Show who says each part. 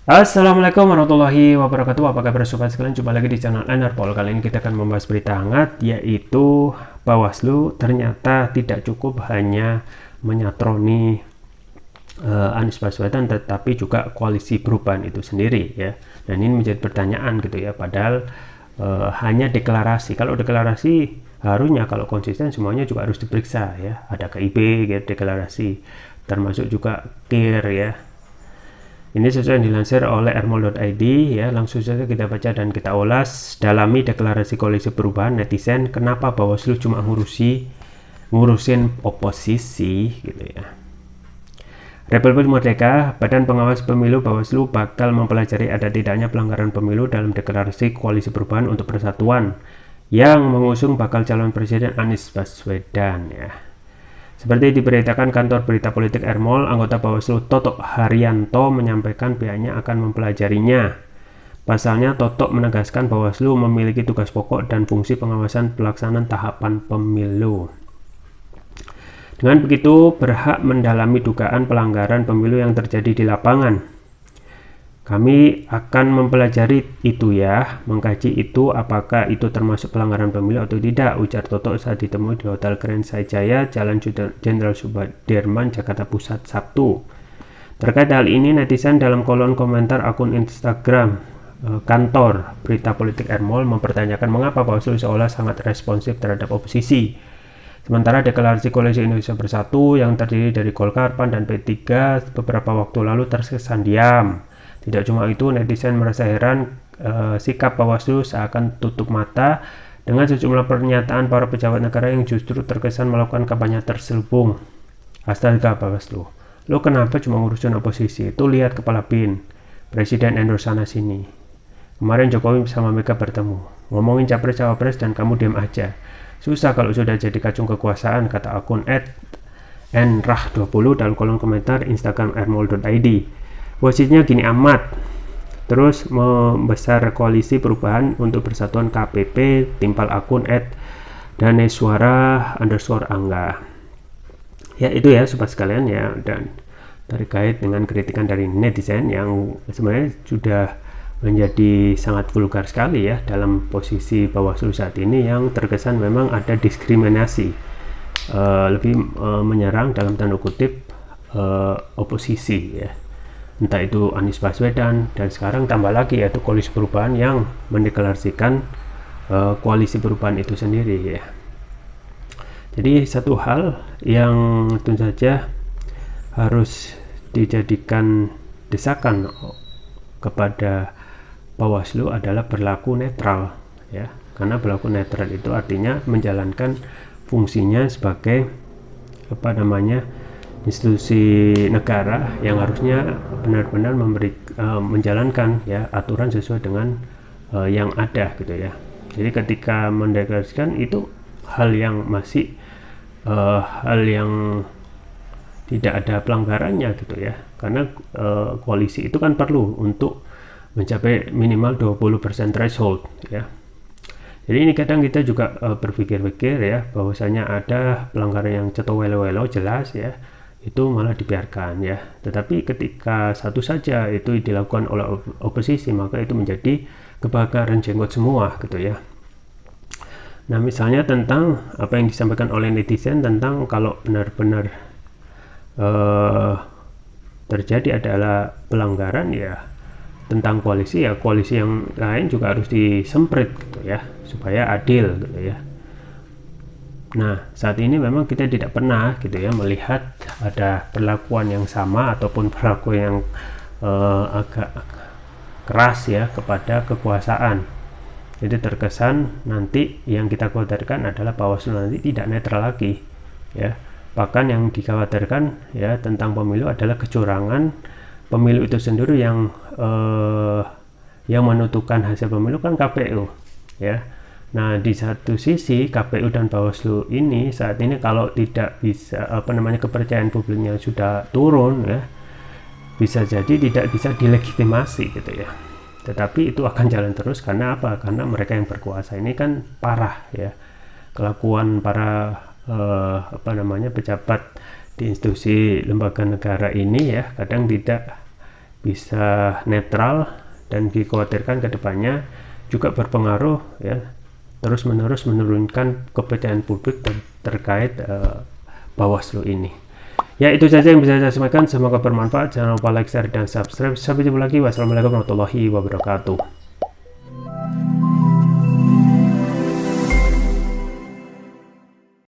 Speaker 1: Assalamualaikum warahmatullahi wabarakatuh. Apa kabar sobat sekalian? Jumpa lagi di channel Enerpol. Kali ini kita akan membahas berita hangat, yaitu Bawaslu ternyata tidak cukup hanya menyatroni Anies Baswedan, tetapi juga koalisi perubahan itu sendiri ya. Dan ini menjadi pertanyaan gitu ya. Padahal hanya deklarasi. Kalau deklarasi harusnya kalau konsisten semuanya juga harus diperiksa ya. Ada KIP gitu, deklarasi, termasuk juga KIR ya. Ini sesuai yang dilansir oleh ermol.id ya. Langsung saja kita baca dan kita ulas. Dalami deklarasi koalisi perubahan netizen, kenapa Bawaslu cuma ngurusin oposisi gitu ya. Republik Merdeka, Badan Pengawas Pemilu Bawaslu bakal mempelajari ada tidaknya pelanggaran pemilu dalam deklarasi koalisi perubahan untuk persatuan yang mengusung bakal calon presiden Anies Baswedan ya. Seperti diberitakan kantor berita politik Ermol, anggota Bawaslu Totok Haryanto menyampaikan pihaknya akan mempelajarinya. Pasalnya, Totok menegaskan Bawaslu memiliki tugas pokok dan fungsi pengawasan pelaksanaan tahapan pemilu. Dengan begitu, berhak mendalami dugaan pelanggaran pemilu yang terjadi di lapangan. Kami akan mempelajari itu ya, mengkaji itu apakah itu termasuk pelanggaran pemilu atau tidak, ujar Totok saat ditemui di Hotel Grand Saijaya, Jalan Jenderal Sudirman, Jakarta Pusat, Sabtu. Terkait hal ini, netizen dalam kolom komentar akun Instagram kantor berita politik Ermol mempertanyakan mengapa Bawaslu seolah sangat responsif terhadap oposisi. Sementara deklarasi Koalisi Indonesia Bersatu yang terdiri dari Golkar, PAN, dan P3 beberapa waktu lalu terkesan diam. Tidak cuma itu, netizen merasa heran sikap Bawaslu seakan tutup mata dengan sejumlah pernyataan para pejabat negara yang justru terkesan melakukan kampanye terselubung. Astaga Bawaslu, lo kenapa cuma ngurusin oposisi? Itu lihat kepala BIN, presiden endorse sana sini. Kemarin Jokowi sama Mega bertemu, ngomongin capres-cawapres dan kamu diam aja. Susah kalau sudah jadi kacung kekuasaan, kata akun @nrah20 dalam kolom komentar Instagram ermol.id. Posisinya gini amat, terus membesar koalisi perubahan untuk persatuan KPP, timpal akun @daneswara_angga. Ya itu ya sobat sekalian ya, dan terkait dengan kritikan dari netizen yang sebenarnya sudah menjadi sangat vulgar sekali ya dalam posisi Bawaslu saat ini, yang terkesan memang ada diskriminasi, lebih menyerang dalam tanda kutip oposisi ya. Entah itu Anies Baswedan, dan sekarang tambah lagi yaitu koalisi perubahan yang mendeklarasikan koalisi perubahan itu sendiri ya. Jadi satu hal yang tentu saja harus dijadikan desakan kepada Bawaslu adalah berlaku netral ya, karena berlaku netral itu artinya menjalankan fungsinya sebagai institusi negara yang harusnya benar-benar menjalankan ya aturan sesuai dengan yang ada gitu ya. Jadi ketika mendeklarasikan itu hal yang masih hal yang tidak ada pelanggarannya gitu ya, karena koalisi itu kan perlu untuk mencapai minimal 20% threshold ya. Jadi ini kadang kita juga berpikir-pikir ya, bahwasanya ada pelanggaran yang cetowelo-welo jelas ya, itu malah dibiarkan ya. Tetapi ketika satu saja itu dilakukan oleh oposisi, maka itu menjadi kebakaran jenggot semua gitu ya. Nah misalnya tentang apa yang disampaikan oleh netizen tentang kalau benar-benar terjadi adalah pelanggaran ya tentang koalisi, ya koalisi yang lain juga harus disemprit gitu ya, supaya adil gitu ya. Nah saat ini memang kita tidak pernah gitu ya melihat ada perlakuan yang sama ataupun perlakuan yang agak keras ya kepada kekuasaan. Jadi terkesan nanti yang kita khawatirkan adalah Bawaslu nanti tidak netral lagi ya. Bahkan yang dikhawatirkan ya tentang pemilu adalah kecurangan pemilu itu sendiri yang menentukan hasil pemilu kan KPU ya. Nah di satu sisi KPU dan Bawaslu ini saat ini kalau tidak bisa kepercayaan publiknya sudah turun ya, bisa jadi tidak bisa dilegitimasi gitu ya. Tetapi itu akan jalan terus karena apa? Karena mereka yang berkuasa ini kan parah ya, kelakuan para pejabat di institusi lembaga negara ini ya kadang tidak bisa netral, dan dikhawatirkan kedepannya juga berpengaruh ya, terus-menerus menurunkan kepercayaan publik terkait Bawaslu ini. Ya, itu saja yang bisa saya sampaikan, semoga bermanfaat. Jangan lupa like, share, dan subscribe. Sampai jumpa lagi. Wassalamualaikum warahmatullahi wabarakatuh.